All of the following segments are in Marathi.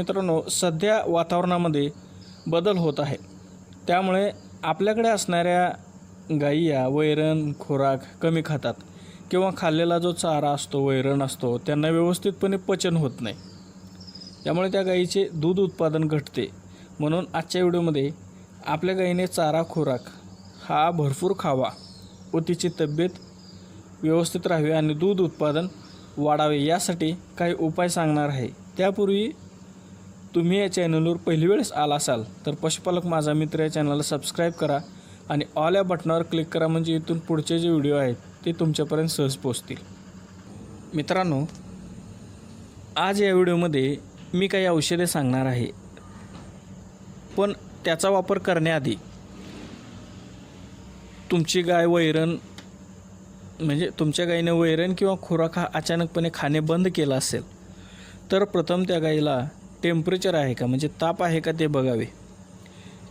मित्रांनो, सध्या वातावरणामध्ये बदल होत आहे. त्यामुळे आपल्याकडे असणाऱ्या गायी या वैरण खुराक कमी खातात किंवा खाल्लेला जो चारा असतो, वैरण असतो, त्यांना व्यवस्थितपणे पचन होत नाही. त्यामुळे त्या गायीचे दूध उत्पादन घटते. म्हणून आजच्या व्हिडिओमध्ये आपल्या गायीने चारा खुराक हा भरपूर खावा व तिची तब्येत व्यवस्थित राहावी आणि दूध उत्पादन वाढावे यासाठी काही उपाय सांगणार आहे. त्यापूर्वी तुम्ही या चॅनलवर पहिली वेळेस आला असाल तर पशुपालक माझा मित्र या चॅनलला सबस्क्राईब करा आणि ऑल या बटनावर क्लिक करा, म्हणजे इथून पुढचे जे व्हिडिओ आहेत ते तुमच्यापर्यंत सहज पोहोचतील. मित्रांनो, आज या व्हिडिओमध्ये मी काही औषधे सांगणार आहे, पण त्याचा वापर करण्याआधी तुमची गाय वैरण म्हणजे तुमच्या गायीने वैरण किंवा खुराक हा अचानकपणे खाणे बंद केला असेल तर प्रथम त्या गायीला टेम्परेचर आहे का, म्हणजे ताप आहे का ते बघावे.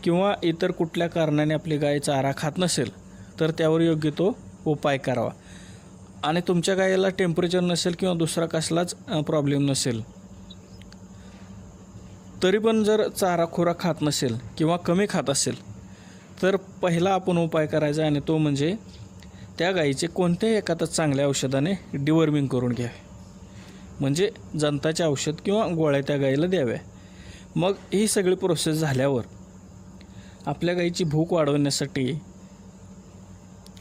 किंवा इतर कुठल्या कारणाने आपली गाय चारा खात नसेल तर त्यावर योग्य तो उपाय करावा. आणि तुमच्या गायीला टेम्परेचर नसेल किंवा दुसरा कसलाच प्रॉब्लेम नसेल तरी पण जर चारा खुराक खात नसेल किंवा कमी खात असेल तर पहिला आपण उपाय करायचा आणि तो म्हणजे त्या गायीचे कोणत्याही एखाद्या चांगल्या औषधाने डिवर्मिंग करून घ्यावे, म्हणजे जंताचे औषध किंवा गोळ्या त्या गायीला द्याव्या. मग ही सगळी प्रोसेस झाल्यावर आपल्या गायीची भूक वाढवण्यासाठी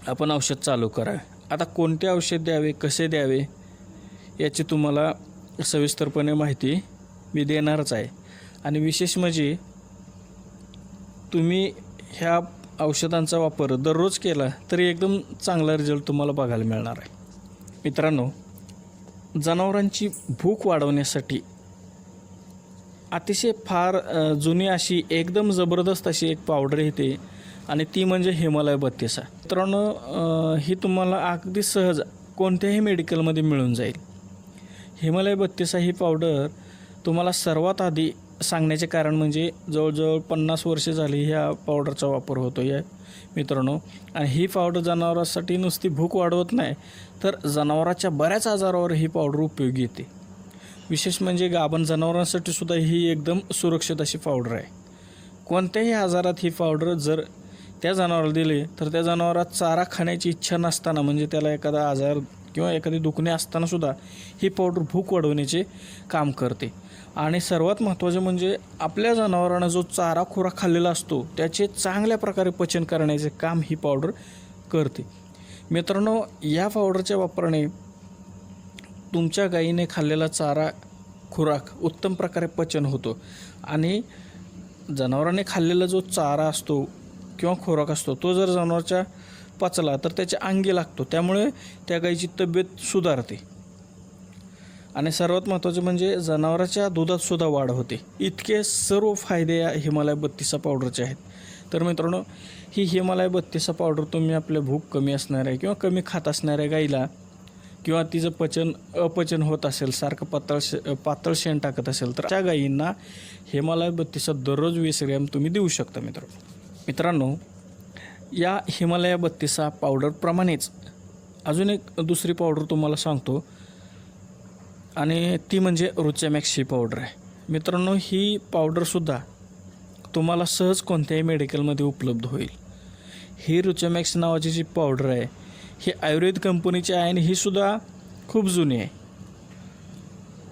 आपण औषध चालू करावे. आता कोणते औषध द्यावे, कसे द्यावे याची तुम्हाला सविस्तरपणे माहिती मी देणारच आहे. आणि विशेष म्हणजे तुम्ही ह्या औषधांचा वापर दररोज केला तरी एकदम चांगला रिझल्ट तुम्हाला बघायला मिळणार आहे. मित्रांनो, जनावरांची भूक वाढवण्यासाठी अतिशय फार जुनी अशी एकदम जबरदस्त अशी एक पावडर येते आणि ती म्हणजे हिमालय 32. मित्रांनो, ही तुम्हाला अगदी सहज कोणत्याही मेडिकलमध्ये मिळून जाईल. हिमालय 32 ही पावडर तुम्हाला सर्वात आधी सांगण्याचे कारण म्हणजे जवळजवळ 50 वर्षे झाली ह्या पावडरचा वापर होतो आहे मित्रांनो. आणि ही पावडर जनावरांसाठी नुसती भूक वाढवत नाही तर जनावरांच्या बऱ्याच आजारावर ही पावडर उपयोगी येते. विशेष म्हणजे गाभण जनावरांसाठी सुद्धा ही एकदम सुरक्षित अशी पावडर आहे. कोणत्याही आजारात ही पावडर जर त्या जनावराला दिली तर त्या जनावरात चारा खाण्याची इच्छा नसताना, म्हणजे त्याला एखादा आजार किंवा एखादी दुखणे असतानासुद्धा ही पावडर भूक वाढवण्याचे काम करते. आणि सर्वात महत्त्वाचे म्हणजे आपल्या जनावरांना जो चारा खुराक खाल्लेला असतो त्याचे चांगल्या प्रकारे पचन करण्याचे काम ही पावडर करते. मित्रांनो, या पावडरच्या वापराने तुमच्या गायीने खाल्लेला चारा खुराक उत्तम प्रकारे पचन होतो आणि जनावरांनी खाल्लेला जो चारा असतो किंवा खुराक असतो तो जर जनावराच्या पचला तर त्याच्या अंगी लागतो, त्यामुळे त्या गायीची तब्येत सुधारते. आणि सर्वात महत्त्वाचे म्हणजे जनावराच्या दुधातसुद्धा वाढ होते. इतके सर्व फायदे या हिमालय 32 पावडरचे आहेत. तर मित्रांनो, ही हिमालय 32 पावडर तुम्ही आपल्या भूक कमी असणाऱ्या किंवा कमी खात असणाऱ्या गाईला किंवा तिचं अपचन होत असेल, सारखं पातळ शेण टाकत असेल तर त्या गायींना हिमालय 32 दररोज 20 ग्रॅम तुम्ही देऊ शकता. मित्रांनो, या हिमालय 32 पावडरप्रमाणेच अजून एक दुसरी पावडर तुम्हाला सांगतो आणि ती म्हणजे रुचॅमॅक्स ही पावडर आहे. मित्रांनो, ही पावडरसुद्धा तुम्हाला सहज कोणत्याही मेडिकलमध्ये उपलब्ध होईल. ही रुचॅमॅक्स नावाची जी पावडर आहे ही आयुर्वेद कंपनीची आहे आणि ही सुद्धा खूप जुनी आहे,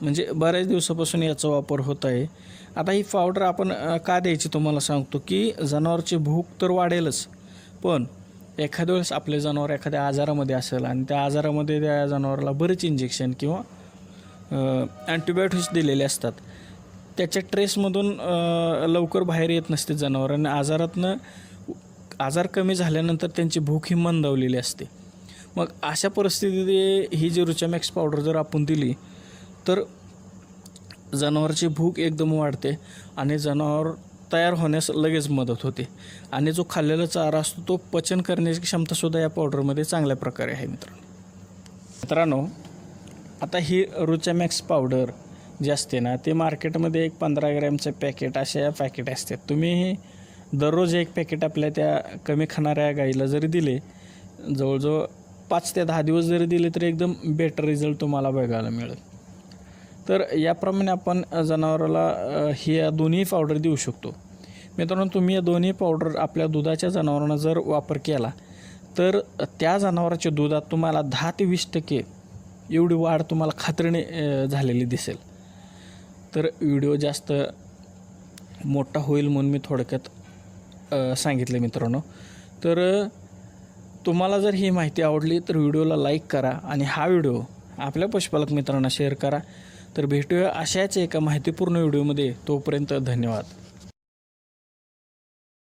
म्हणजे बऱ्याच दिवसापासून याचा वापर होत आहे. आता ही पावडर आपण का द्यायची तुम्हाला सांगतो की जनावरची भूक तर वाढेलच, पण एखाद्या वेळेस आपले जनावर एखाद्या आजारामध्ये असेल आणि त्या आजारामध्ये त्या जनावराला बरेच इंजेक्शन किंवा अँटीबायोटिक्स दिलेले असतात, त्याच्या ट्रेसमधून लवकर बाहेर येत नसते जनावर आणि आजार कमी झाल्यानंतर त्यांची भूक ही मंदावलेली असते. मग अशा परिस्थितीत ही जी रुचॅमॅक्स पावडर जर आपण दिली तर जनावराची भूक एकदम वाढते आणि जनावर तयार होण्यास लगेच मदत होते आणि जो खाल्लेला चारा असतो तो पचन करण्याची क्षमतासुद्धा या पावडरमध्ये चांगल्या प्रकारे आहे. मित्रांनो, आता ही रुचॅमॅक्स पावडर जी असते ना ते मार्केटमध्ये एक 15 ग्रॅमचं पॅकेट अशा पॅकेट असतात. तुम्ही दररोज एक पॅकेट आपल्या त्या कमी खाणाऱ्या गाईला जरी दिले, जवळजवळ 5 ते 10 दिवस जरी दिले तरी एकदम बेटर रिझल्ट तुम्हाला बघायला मिळेल. तर याप्रमाणे आपण जनावराला हे दोन्ही पावडर देऊ शकतो. मित्रांनो, तुम्ही या दोन्ही पावडर आपल्या दुधाच्या जनावरांना जर वापर केला तर त्या जनावराच्या दुधात तुम्हाला 10 ते 20% एवढी वाढ तुम्हाला खात्रीने झालेली दिसेल. तर व्हिडिओ जास्त मोठा होईल म्हणून मी थोडक्यात सांगितलं मित्रांनो. तर तुम्हाला जर ही माहिती आवडली तर व्हिडिओला लाईक करा आणि हा व्हिडिओ आपल्या पशुपालक मित्रांना शेअर करा. तर भेटूया अशाच एका माहितीपूर्ण व्हिडिओमध्ये. तोपर्यंत धन्यवाद.